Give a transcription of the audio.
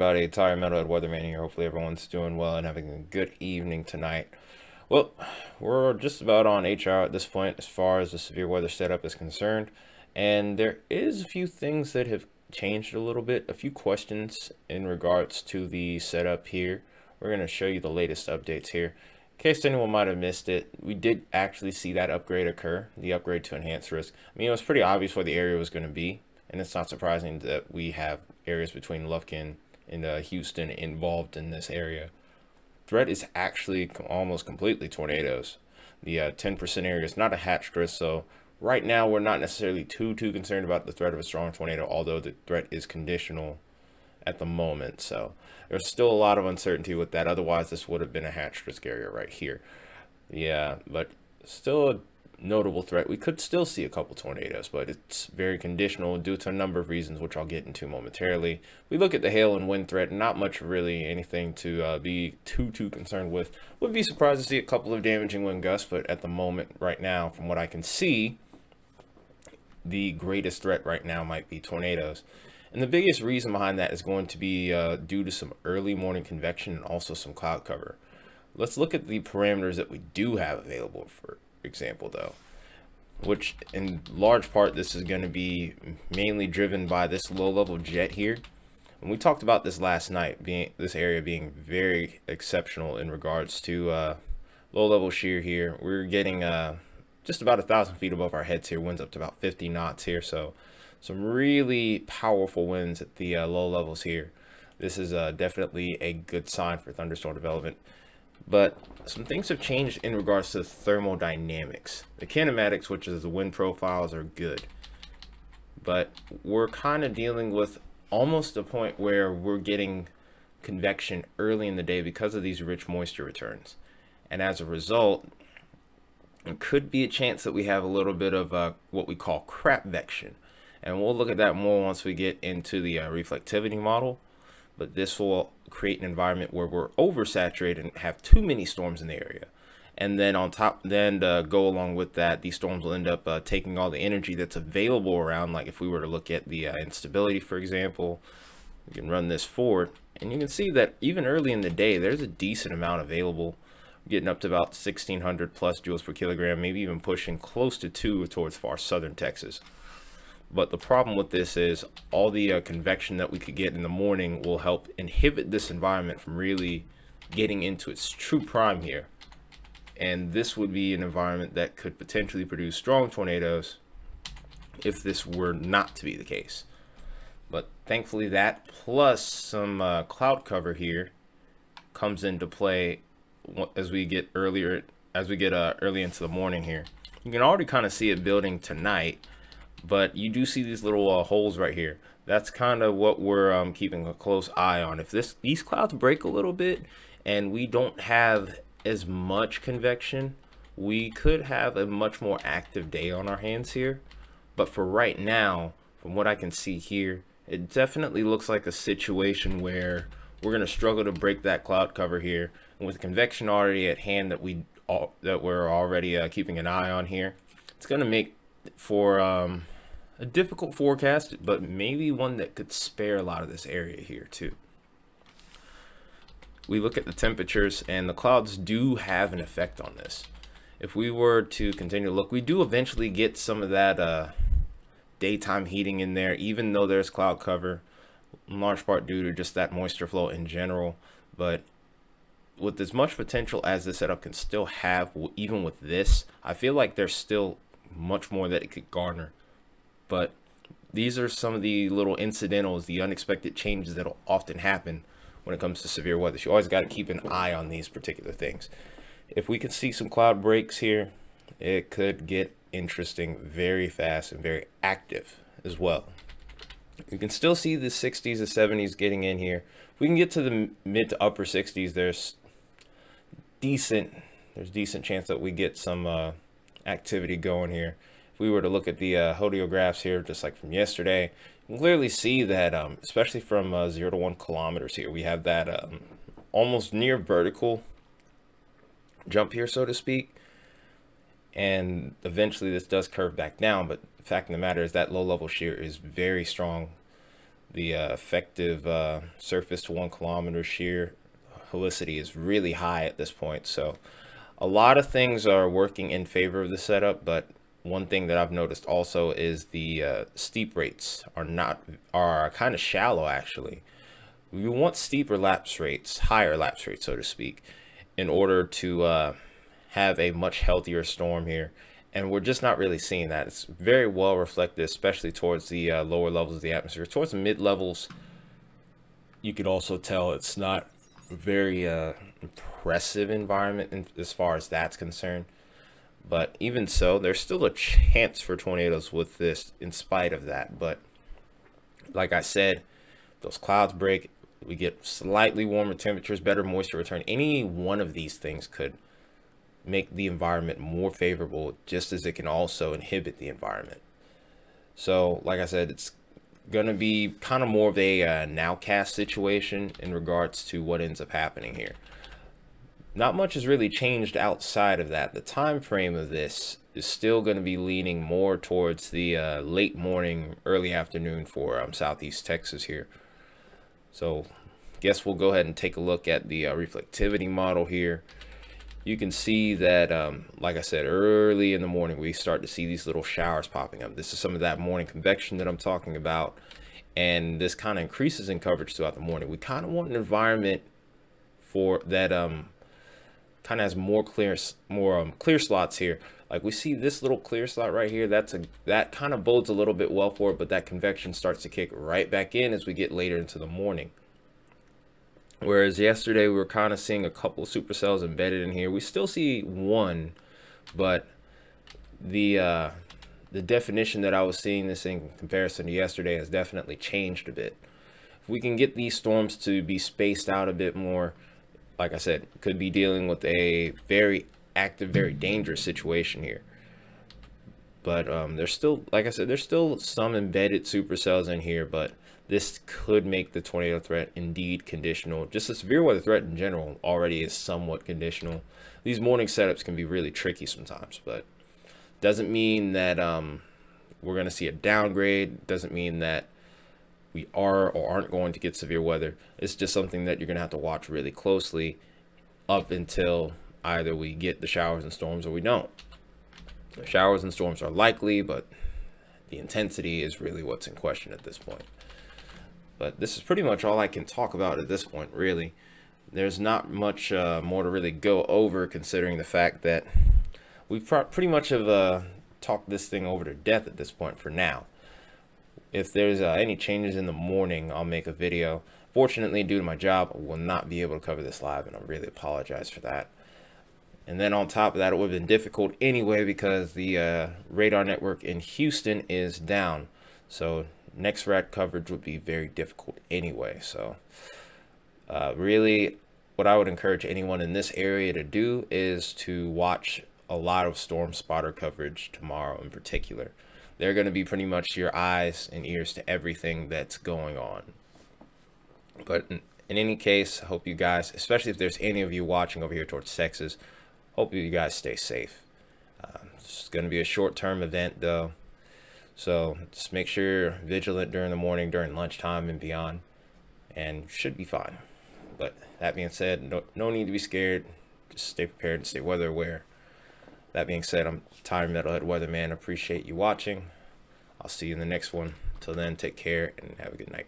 everybody? Tire Metalhead Weatherman here. Hopefully everyone's doing well and having a good evening tonight. Well, we're just about on HR at this point as far as the severe weather setup is concerned, and there is a few things that have changed a little bit, a few questions in regards to the setup here. We're going to show you the latest updates here. In case anyone might have missed it, we did actually see that upgrade occur, the upgrade to enhanced risk. I mean, it was pretty obvious where the area was going to be, and it's not surprising that we have areas between Lufkin and Houston involved in this area. Threat is actually almost completely tornadoes. The 10% area is not a hatched risk, so right now we're not necessarily too concerned about the threat of a strong tornado, although the threat is conditional at the moment. So there's still a lot of uncertainty with that. Otherwise, this would have been a hatched risk area right here. Yeah, but still a notable threat. We could still see a couple tornadoes, but it's very conditional due to a number of reasons, which I'll get into momentarily. We look at the hail and wind threat, not much really anything to be too concerned with. Would be surprised to see a couple of damaging wind gusts, but at the moment right now, from what I can see, the greatest threat right now might be tornadoes. And the biggest reason behind that is going to be due to some early morning convection and also some cloud cover. Let's look at the parameters that we do have available, for example, though, which in large part this is going to be mainly driven by this low level jet here. And we talked about this last night, this area being very exceptional in regards to low level shear here. We're getting just about 1,000 feet above our heads here, winds up to about 50 knots here, so some really powerful winds at the low levels here. This is definitely a good sign for thunderstorm development. But some things have changed in regards to thermodynamics. The kinematics, which is the wind profiles, are good, but we're kind of dealing with almost a point where we're getting convection early in the day because of these rich moisture returns, and as a result, there could be a chance that we have a little bit of what we call crapvection, and we'll look at that more once we get into the reflectivity model. But this will create an environment where we're oversaturated and have too many storms in the area. And then on top, go along with that, these storms will end up taking all the energy that's available around. Like if we were to look at the instability, for example, we can run this forward. And you can see that even early in the day, there's a decent amount available, getting up to about 1,600 plus joules per kilogram, maybe even pushing close to 2 towards far southern Texas. But the problem with this is all the convection that we could get in the morning will help inhibit this environment from really getting into its true prime here. And this would be an environment that could potentially produce strong tornadoes if this were not to be the case. But thankfully that plus some cloud cover here comes into play as we get early into the morning here. You can already kind of see it building tonight. But you do see these little holes right here. That's kind of what we're keeping a close eye on. If these clouds break a little bit and we don't have as much convection, we could have a much more active day on our hands here. But for right now, from what I can see here, it definitely looks like a situation where we're going to struggle to break that cloud cover here. And with convection already at hand that we're already keeping an eye on here, it's going to make for a difficult forecast, but maybe one that could spare a lot of this area here too. We look at the temperatures, and the clouds do have an effect on this. If we were to continue to look, we do eventually get some of that daytime heating in there, even though there's cloud cover, in large part due to just that moisture flow in general. But with as much potential as this setup can still have, even with this, I feel like there's still much more that it could garner. But these are some of the little incidentals, the unexpected changes that'll often happen when it comes to severe weather. You always got to keep an eye on these particular things. If we can see some cloud breaks here, it could get interesting very fast and very active as well. You can still see the 60s and 70s getting in here. If we can get to the mid to upper 60s, there's decent chance that we get some activity going here. If we were to look at the hodiographs here, just like from yesterday, you can clearly see that especially from 0 to 1 kilometers here, we have that almost near vertical jump here, so to speak, and eventually this does curve back down. But the fact of the matter is that low level shear is very strong. The effective surface to 1 kilometer shear helicity is really high at this point. So a lot of things are working in favor of the setup, but one thing that I've noticed also is the steep rates are kind of shallow actually. We want steeper lapse rates, higher lapse rates, so to speak, in order to have a much healthier storm here. And we're just not really seeing that. It's very well reflected, especially towards the lower levels of the atmosphere. Towards the mid levels, you could also tell it's not a very impressive environment as far as that's concerned. But even so, there's still a chance for tornadoes with this in spite of that. But like I said, those clouds break, we get slightly warmer temperatures, better moisture return. Any one of these things could make the environment more favorable, just as it can also inhibit the environment. So like I said, it's gonna be kind of more of a nowcast situation in regards to what ends up happening here. Not much has really changed outside of that. The time frame of this is still going to be leaning more towards the late morning, early afternoon for southeast Texas here. So guess we'll go ahead and take a look at the reflectivity model here. You can see that, like I said, early in the morning, we start to see these little showers popping up. This is some of that morning convection that I'm talking about. And this kind of increases in coverage throughout the morning. We kind of want an environment for that kind of has more clear slots here. Like we see this little clear slot right here, that kind of bodes a little bit well for it, but that convection starts to kick right back in as we get later into the morning. Whereas yesterday we were kind of seeing a couple of supercells embedded in here. We still see one, but the definition that I was seeing this in comparison to yesterday has definitely changed a bit. If we can get these storms to be spaced out a bit more, like I said, could be dealing with a very active, very dangerous situation here. But there's still, like I said, there's still some embedded supercells in here, but this could make the tornado threat indeed conditional. Just the severe weather threat in general already is somewhat conditional. These morning setups can be really tricky sometimes, but doesn't mean that we're going to see a downgrade. Doesn't mean that we are or aren't going to get severe weather. It's just something that you're going to have to watch really closely up until either we get the showers and storms or we don't. The showers and storms are likely, but the intensity is really what's in question at this point. But this is pretty much all I can talk about at this point, really. There's not much more to really go over, considering the fact that we've pretty much have talked this thing over to death at this point for now. If there's any changes in the morning, I'll make a video. Fortunately, due to my job, I will not be able to cover this live, and I really apologize for that. And then on top of that, it would have been difficult anyway because the radar network in Houston is down. So next rad coverage would be very difficult anyway. So really, what I would encourage anyone in this area to do is to watch a lot of storm spotter coverage tomorrow in particular. They're going to be pretty much your eyes and ears to everything that's going on. But in any case, I hope you guys, especially if there's any of you watching over here towards Texas, hope you guys stay safe. It's going to be a short-term event though, so just make sure you're vigilant during the morning, during lunchtime and beyond, and should be fine. But that being said, no need to be scared. Just stay prepared and stay weather aware. That being said, I'm Tired Metalhead Weatherman. Appreciate you watching. I'll see you in the next one. Till then, take care and have a good night.